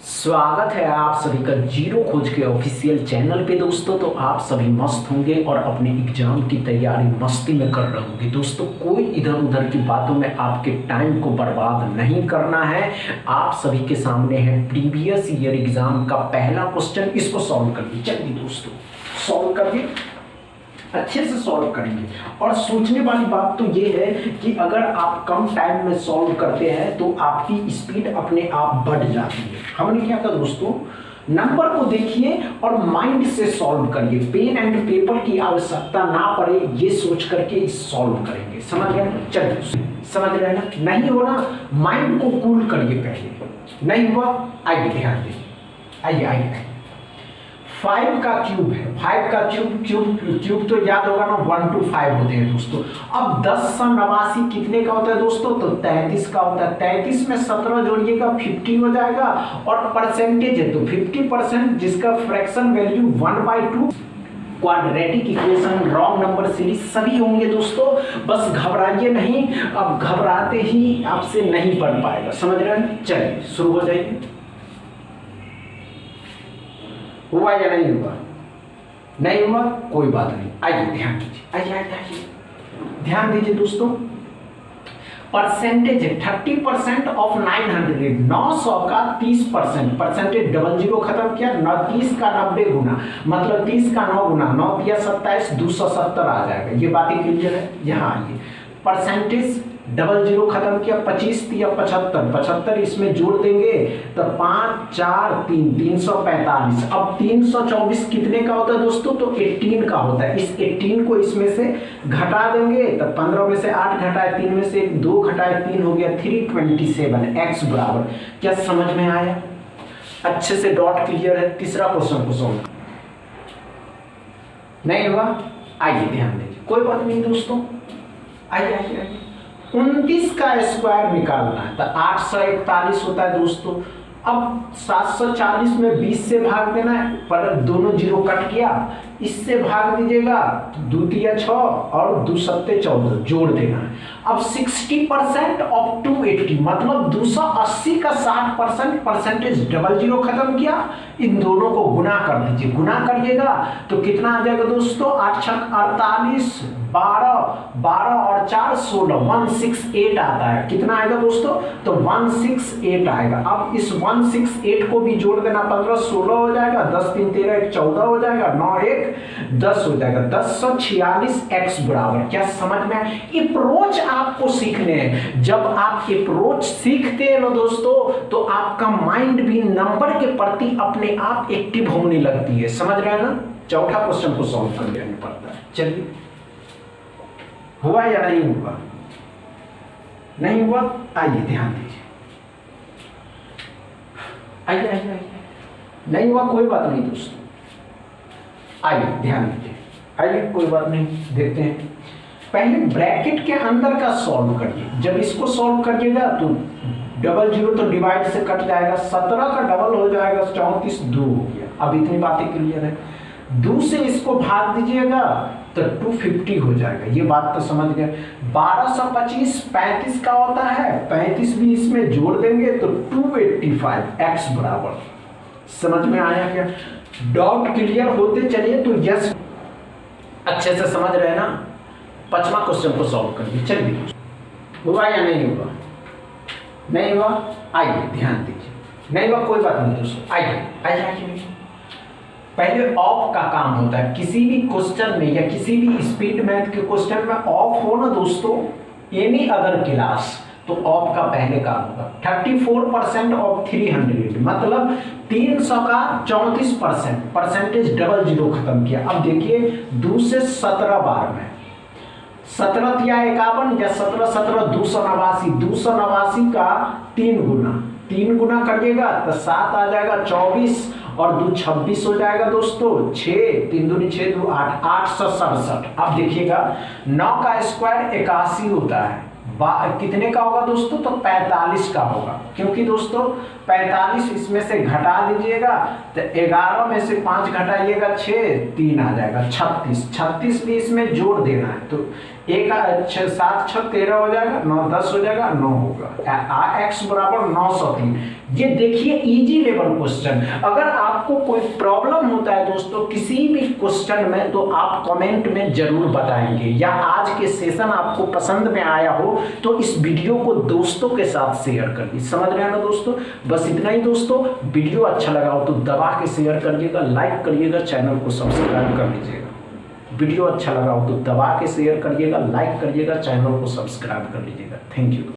स्वागत है आप सभी का जीरो खोज के ऑफिशियल चैनल पे दोस्तों। तो आप सभी मस्त होंगे और अपने एग्जाम की तैयारी मस्ती में कर रहे होंगे दोस्तों। कोई इधर उधर की बातों में आपके टाइम को बर्बाद नहीं करना है। आप सभी के सामने है प्रीवियस ईयर एग्जाम का पहला क्वेश्चन, इसको सॉल्व करिए। चलिए दोस्तों सॉल्व करिए, अच्छे से सॉल्व करेंगे। और सोचने वाली बात तो ये है कि अगर आप कम टाइम में सॉल्व करते हैं तो आपकी स्पीड अपने आप बढ़ जाती है। हमने क्या कहा दोस्तों, नंबर को देखिए और माइंड से सॉल्व करिए। पेन एंड पेपर की आवश्यकता ना पड़े ये सोच करके सॉल्व करेंगे। समझ गए? चलिए समझ रहे ना? नहीं हो ना, माइंड को कूल करिए पहले। नहीं हुआ, आइए ध्यान दीजिए। आइए आइए आइए 5 का क्यूब है। 5 का क्यूब तो याद होगा ना, 1 to 5 होते हैं दोस्तों। अब 1089 कितने का होता है दोस्तों? तो 33 का होता है। 33 में 17 जोड़िएगा 50 हो जाएगा। और परसेंटेज है तो 50%, जिसका fraction value 1/2। Quadratic equation, wrong number series सभी होंगे दोस्तों। बस घबराइए नहीं, अब घबराते ही आपसे नहीं पढ़ पाएगा। समझ रहे हैं? चलिए शुरू हो जाइए। हुआ या नहीं हुआ? नहीं हुआ, कोई बात नहीं। आइए ध्यान दीजिए, आइए आइए आइए ध्यान दीजिए दोस्तों। परसेंटेज है 30% ऑफ 900। 900 का 30%। परसेंटेज डबल जीरो खत्म किया। 30 का 90 गुना, मतलब 30 का 9 गुना, 9 दिया 27, 270 आ जाएगा। ये बातें क्लियर है? यहाँ आइए, परसेंटेज डबल जीरो खत्म किया। 25 दिया 75, 75 इसमें जोड़ देंगे तो 5 4 3 345। अब 324 कितने का होता है दोस्तों? तो 18 का होता है। इस 18 को इसमें से घटा देंगे तो 15 में से 8 घटाए 3 में से 2 घटाए 3 हो गया 327। x बराबर, क्या समझ में आया? अच्छे से डॉट क्लियर है? तीसरा क्वेश्चन को सॉल्व नहीं हुआ, आइए ध्यान दीजिए। कोई बात नहीं दोस्तों, आइए आइए आइए 29 का स्क्वायर निकालना है तो 841 होता है दोस्तों। अब 740 में 20 से भाग देना है, पर दोनों जीरो कट गया। इससे भाग दीजिएगा, 2 तिया 6 और 2 सत्ते 14 जोड़ देना है। अब 60% ऑफ 280, मतलब 280 का 60%। परसेंटेज डबल जीरो खत्म किया, इन दोनों को गुना कर दीजिए। गुना करिएगा तो कितना आ जाएगा दोस्तों? 8 छक 48, 12 और 4 16, 168 आता है। कितना आएगा दोस्तों? तो 168 आएगा। अब इस 168 को भी जोड़ देना, 15 16 हो जाएगा, 10 3 13 14 हो जाएगा, 9 1 10 हो जाएगा। 1046 x बराबर, क्या समझ में आया? अप्रोच आपको सीखने हैं। जब आप अप्रोच सीखते हैं ना दोस्तों, तो आपका माइंड भी नंबर के प्रति अपने आप एक्टिव होने लगती है। समझ रहे हैं ना? चौथा क्वेश्चन को सॉल्व कर लेना पड़ता है। चलिए, हुआ या नहीं हुआ? नहीं हुआ, आइए ध्यान दीजिए। आइए आइए आइए नहीं हुआ, कोई बात नहीं दोस्तों, आइए ध्यान दीजिए। आइए कोई बात नहीं, देखते हैं। पहले ब्रैकेट के अंदर का सॉल्व करिए। जब इसको सॉल्व करिएगा तो डबल जीरो तो डिवाइड से कट जाएगा, 17 का डबल हो जाएगा 34, 2 हो गया। अब इतनी बातें क्लियर है। 2 से इसको भाग दीजिएगा तो 250 हो जाएगा। ये बात तो समझ गए। 1225 35 का होता है, 35 भी इसमें जोड़ देंगे तो 285 x बराबर। समझ में आया क्या? डॉट क्लियर होते चलिए तो यस, अच्छे से समझ रहे ना? पांचवा क्वेश्चन को सॉल्व करिए। चलिए, हुआ या नहीं हुआ? नहीं हुआ, आइए ध्यान दीजिए। नहीं हुआ, कोई बात नहीं दोस्तों, आइए आइए आइए। पहले ऑफ का काम होता है किसी भी क्वेश्चन में, या किसी भी स्पीड मैथ के क्वेश्चन में ऑफ हो ना दोस्तों, एनी अदर क्लास, तो ऑफ का पहले काम होगा। 34% ऑफ 300, मतलब 300 का 34%। परसेंटेज डबल जीरो खत्म किया। अब देखिए 2 से 17 बार में 17 तिया 51 या 17 17 289। 289 का 3 गुना करिएगा तो 7 आ जाएगा 24 और 2 26 हो जाएगा दोस्तों। 6 3 दूनी 6 2 8, 867। अब देखिएगा 9 का स्क्वायर 81 होता है। कितने का होगा दोस्तों? तो 45 का होगा, क्योंकि दोस्तों 45 इसमें से घटा दीजिएगा तो 11 में से 5 घटाइएगा 6, 3 आ जाएगा 36। 36 भी इसमें जोड़ देना है तो एक 7 6 13 हो जाएगा, 9 10 हो जाएगा, 9 होगा। x बराबर 903। ये देखिए इजी लेवल क्वेश्चन। अगर आपको कोई प्रॉब्लम होता है दोस्तों किसी भी क्वेश्चन में तो आप कमेंट में जरूर बताएंगे, या आज के सेशन आपको पसंद में आया हो तो इस वीडियो को दोस्तों के साथ शेयर करिए। समझ रहे हैं ना दोस्तों? बस इतना ही दोस्तों। वीडियो अच्छा लगा हो तो दबा के शेयर करिएगा, लाइक करिएगा, चैनल को सब्सक्राइब कर लीजिएगा। वीडियो अच्छा लगा हो तो दबा के शेयर करिएगा, लाइक करिएगा, चैनल को सब्सक्राइब कर लीजिएगा। Thank you.